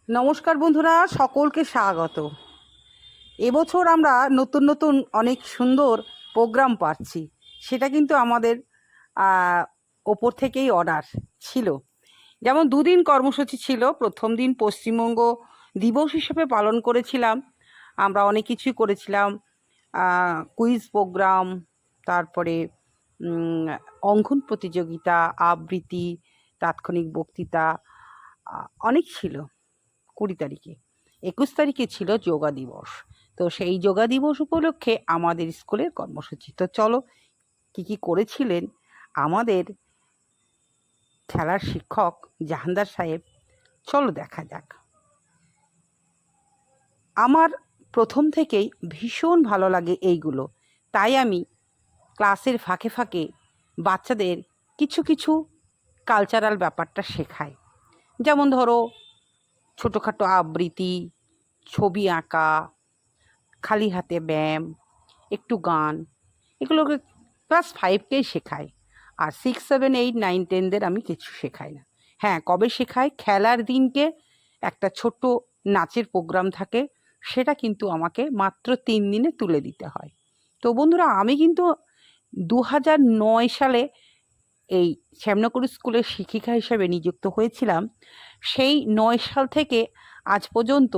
নমস্কার বন্ধুরা, সকলকে স্বাগত। এবছর আমরা নতুন নতুন অনেক সুন্দর প্রোগ্রাম পাচ্ছি। সেটা কিন্তু আমাদের ওপর থেকেই অর্ডার ছিল। যেমন দুদিন কর্মসূচি ছিল। প্রথম দিন পশ্চিমবঙ্গ দিবস হিসেবে পালন করেছিলাম। আমরা অনেক কিছুই করেছিলাম, কুইজ প্রোগ্রাম, তারপরে অঙ্কন প্রতিযোগিতা, আবৃত্তি, তাৎক্ষণিক বক্তৃতা, অনেক ছিল। 20 তারিখে, 21 তারিখে ছিল যোগা দিবস। তো সেই যোগা দিবস উপলক্ষে আমাদের স্কুলের কর্মসূচি। তো চলো কি কি করেছিলেন আমাদের খেলার শিক্ষক জাহানদার সাহেব, চলো দেখা যাক। আমার প্রথম থেকেই ভীষণ ভালো লাগে এইগুলো, তাই আমি ক্লাসের ফাঁকে ফাঁকে বাচ্চাদের কিছু কিছু কালচারাল ব্যাপারটা শেখাই। যেমন ধরো ছোটোখাটো আবৃত্তি, ছবি আঁকা, খালি হাতে ব্যায়াম, একটু গান, এগুলোকে ক্লাস 5কেই শেখাই। আর 6, 7, 8, 9, 10দের আমি কিছু শেখাই না। হ্যাঁ, কবে শেখাই? খেলার দিনকে একটা ছোট্ট নাচের প্রোগ্রাম থাকে, সেটা কিন্তু আমাকে মাত্র 3 দিনে তুলে দিতে হয়। তো বন্ধুরা, আমি কিন্তু 2009 সালে এই শ্যামনগর স্কুলের শিক্ষিকা হিসেবে নিযুক্ত হয়েছিলাম। সেই 9 সাল থেকে আজ পর্যন্ত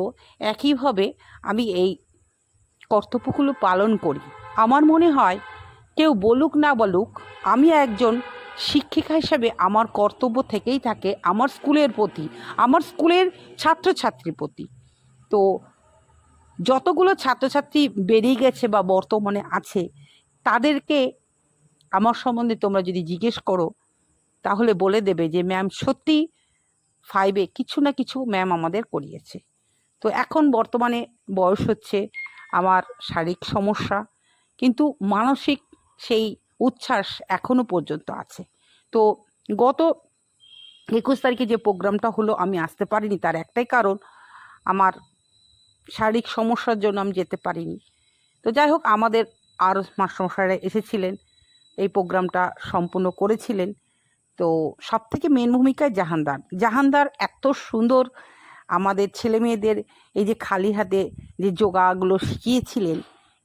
একইভাবে আমি এই কর্তব্যগুলো পালন করি। আমার মনে হয় কেউ বলুক না বলুক, আমি একজন শিক্ষিকা হিসেবে আমার কর্তব্য থেকেই থাকে আমার স্কুলের প্রতি, আমার স্কুলের ছাত্রছাত্রীর প্রতি। তো যতগুলো ছাত্রছাত্রী বেরিয়ে গেছে বা বর্তমানে আছে, তাদেরকে আমার সম্বন্ধে তোমরা যদি জিজ্ঞেস করো তাহলে বলে দেবে যে ম্যাম সত্যি 5এ কিছু না কিছু ম্যাম আমাদের করিয়েছে। তো এখন বর্তমানে বয়স হচ্ছে, আমার শারীরিক সমস্যা, কিন্তু মানসিক সেই উচ্ছ্বাস এখনো পর্যন্ত আছে। তো গত 21 তারিখে যে প্রোগ্রামটা হলো, আমি আসতে পারিনি। তার একটাই কারণ, আমার শারীরিক সমস্যার জন্য আমি যেতে পারিনি। তো যাই হোক, আমাদের আর মাস্টারমশাইরা এসেছিলেন, এই প্রোগ্রামটা সম্পূর্ণ করেছিলেন। তো সবথেকে মেন ভূমিকায় জাহানদার এত সুন্দর আমাদের ছেলেমেয়েদের এই যে খালি হাতে যে যোগাগুলো শিখিয়েছিলেন,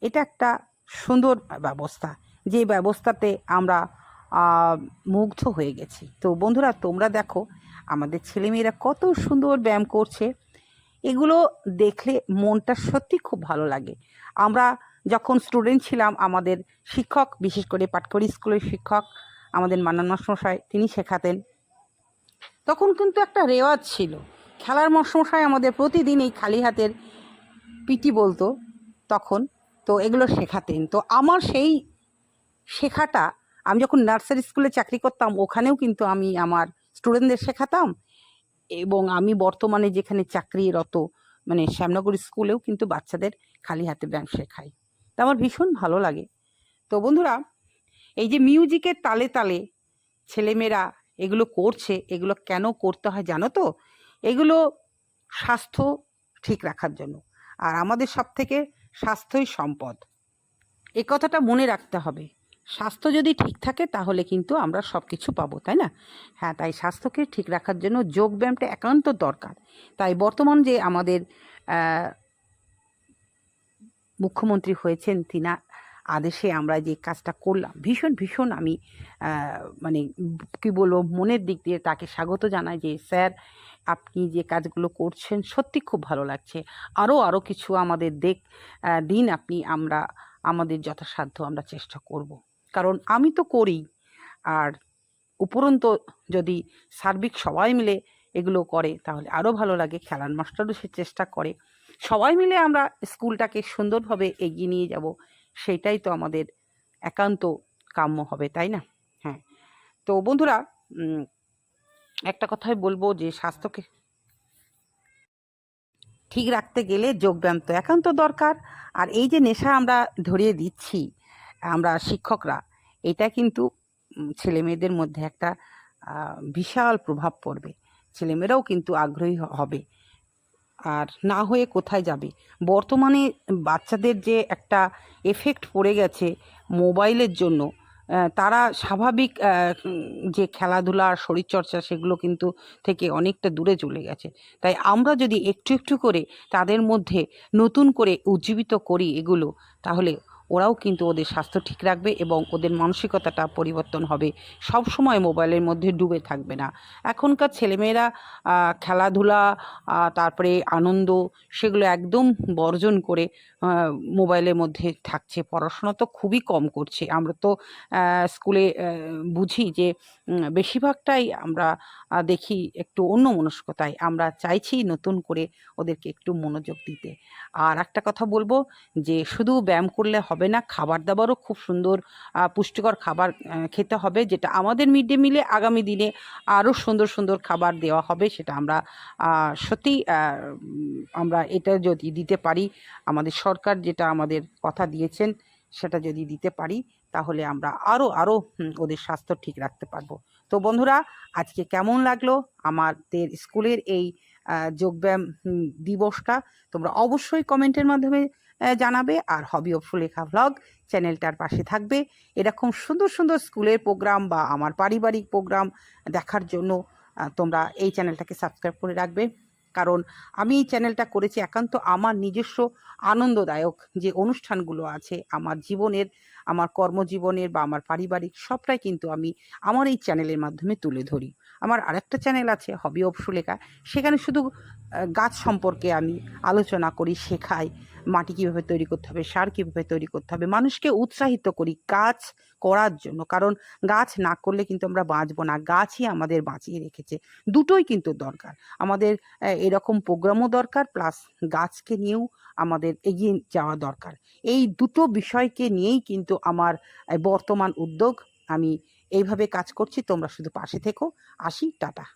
এটা একটা সুন্দর ব্যবস্থা, যে ব্যবস্থাতে আমরা মুগ্ধ হয়ে গেছি। তো বন্ধুরা, তোমরা দেখো আমাদের ছেলেমেয়েরা কত সুন্দর ব্যায়াম করছে। এগুলো দেখলে মনটা সত্যি খুব ভালো লাগে। আমরা যখন স্টুডেন্ট ছিলাম, আমাদের শিক্ষক, বিশেষ করে পাটকড়ি স্কুলের শিক্ষক আমাদের মান্নান মাস্টারমশাই, তিনি শেখাতেন। তখন কিন্তু একটা রেওয়াজ ছিল, খেলার মাস্টারমশাই আমাদের প্রতিদিন এই খালি হাতের পিটি বলতো তখন, তো এগুলো শেখাতেন। তো আমার সেই শেখাটা, আমি যখন নার্সারি স্কুলে চাকরি করতাম, ওখানেও কিন্তু আমি আমার স্টুডেন্টদের শেখাতাম। এবং আমি বর্তমানে যেখানে চাকরিরত, মানে শ্যামনগর স্কুলেও কিন্তু বাচ্চাদের খালি হাতে ব্যায়াম শেখাই। তা আমার ভীষণ ভালো লাগে। তো বন্ধুরা, এই যে মিউজিকের তালে তালে ছেলেমেয়েরা এগুলো করছে, এগুলো কেন করতে হয় জানো তো? এগুলো স্বাস্থ্য ঠিক রাখার জন্য। আর আমাদের সব থেকে স্বাস্থ্যই সম্পদ, এই কথাটা মনে রাখতে হবে। স্বাস্থ্য যদি ঠিক থাকে তাহলে কিন্তু আমরা সব কিছু পাবো, তাই না? হ্যাঁ, তাই স্বাস্থ্যকে ঠিক রাখার জন্য যোগব্যায়ামটা একান্ত দরকার। তাই বর্তমান যে আমাদের মুখ্যমন্ত্রী হয়েছেন, তিনার আদেশে আমরা যে কাজটা করলাম, ভীষণ ভীষণ আমি মানে কী বলবো, মনের দিক দিয়ে তাকে স্বাগত জানাই যে স্যার, আপনি যে কাজগুলো করছেন সত্যি খুব ভালো লাগছে। আরও কিছু আমাদের দিন আপনি, আমরা আমাদের যথাসাধ্য আমরা চেষ্টা করব। কারণ আমি তো করি, আর উপরন্তু যদি সার্বিক সবাই মিলে এগুলো করে তাহলে আরও ভালো লাগে। খেলার মাস্টারও সে চেষ্টা করে, সবাই মিলে আমরা স্কুলটাকে সুন্দরভাবে এগিয়ে নিয়ে যাব, সেটাই তো আমাদের একান্ত কাম্য হবে, তাই না? হ্যাঁ, তো বন্ধুরা, একটা কথাই বলবো যে স্বাস্থ্যকে ঠিক রাখতে গেলে যোগব্যায়াম তো একান্ত দরকার। আর এই যে নেশা আমরা ধরিয়ে দিচ্ছি আমরা শিক্ষকরা, এটা কিন্তু ছেলেমেয়েদের মধ্যে একটা বিশাল প্রভাব পড়বে। ছেলেমেয়েরাও কিন্তু আগ্রহী হবে, আর না হয়ে কোথায় যাবে? বর্তমানে বাচ্চাদের যে একটা এফেক্ট পড়ে গেছে মোবাইলের জন্য, তারা স্বাভাবিক যে খেলাধুলা শরীরচর্চা সেগুলো কিন্তু থেকে অনেকটা দূরে চলে গেছে। তাই আমরা যদি একটু একটু করে তাদের মধ্যে নতুন করে উজ্জীবিত করি এগুলো, তাহলে ওরাও কিন্তু ওদের স্বাস্থ্য ঠিক রাখবে এবং ওদের মানসিকতাটা পরিবর্তন হবে। সবসময় মোবাইলের মধ্যে ডুবে থাকবে না। এখনকার ছেলেমেয়েরা খেলাধুলা, তারপরে আনন্দ, সেগুলো একদম বর্জন করে মোবাইলের মধ্যে থাকছে। পড়াশোনা তো খুবই কম করছে। আমরা তো স্কুলে বুঝি যে বেশিরভাগটাই আমরা দেখি একটু অন্যমনস্কতায়। আমরা চাইছি নতুন করে ওদেরকে একটু মনোযোগ দিতে। আর একটা কথা বলবো যে শুধু ব্যায়াম করলে হবে না, খাবার-দাবারও খুব সুন্দর পুষ্টিকর খাবার খেতে হবে, যেটা আমাদের মিড ডে মিলে আগামী দিনে আরও সুন্দর, সুন্দর খাবার দেওয়া হবে। সেটা আমরা সত্যিই আমরা এটা যদি দিতে পারি, আমাদের সরকার যেটা আমাদের কথা দিয়েছেন সেটা যদি দিতে পারি, তাহলে আমরা আরও ওদের স্বাস্থ্য ঠিক রাখতে পারবো। তো বন্ধুরা, আজকে কেমন লাগলো আমাদের স্কুলের এই যোগব্যায়াম দিবসটা? তোমরা অবশ্যই কমেন্টের মাধ্যমে জানাবে। আর হবি অফ সুলেখা ভ্লগ চ্যানেলটার পাশে থাকবে। এরকম সুন্দর সুন্দর স্কুলের প্রোগ্রাম বা আমার পারিবারিক প্রোগ্রাম দেখার জন্য তোমরা এই চ্যানেলটাকে সাবস্ক্রাইব করে রাখবে। কারণ আমি এই চ্যানেলটা করেছি একান্ত আমার নিজস্ব আনন্দদায়ক যে অনুষ্ঠানগুলো আছে আমার জীবনের, আমার কর্মজীবনের বা আমার পারিবারিক, সবটাই কিন্তু আমি আমার এই চ্যানেলের মাধ্যমে তুলে ধরি। আমার আরেকটা চ্যানেল আছে হবি অফ সুলেখা, সেখানে শুধু গাছ সম্পর্কে আমি আলোচনা করি, শেখাই মাটি কীভাবে তৈরি করতে হবে, সার কীভাবে তৈরি করতে হবে, মানুষকে উৎসাহিত করি গাছ করার জন্য। কারণ গাছ না করলে কিন্তু আমরা বাঁচবো না, গাছই আমাদের বাঁচিয়ে রেখেছে। দুটোই কিন্তু দরকার আমাদের। এরকম প্রোগ্রামও দরকার, প্লাস গাছকে নিয়েও আমাদের এগিয়ে যাওয়া দরকার। এই দুটো বিষয়কে নিয়েই কিন্তু আমার বর্তমান উদ্যোগ। আমি এইভাবে কাজ করছি, তোমরা শুধু পাশে থেকো। আসি, টাটা।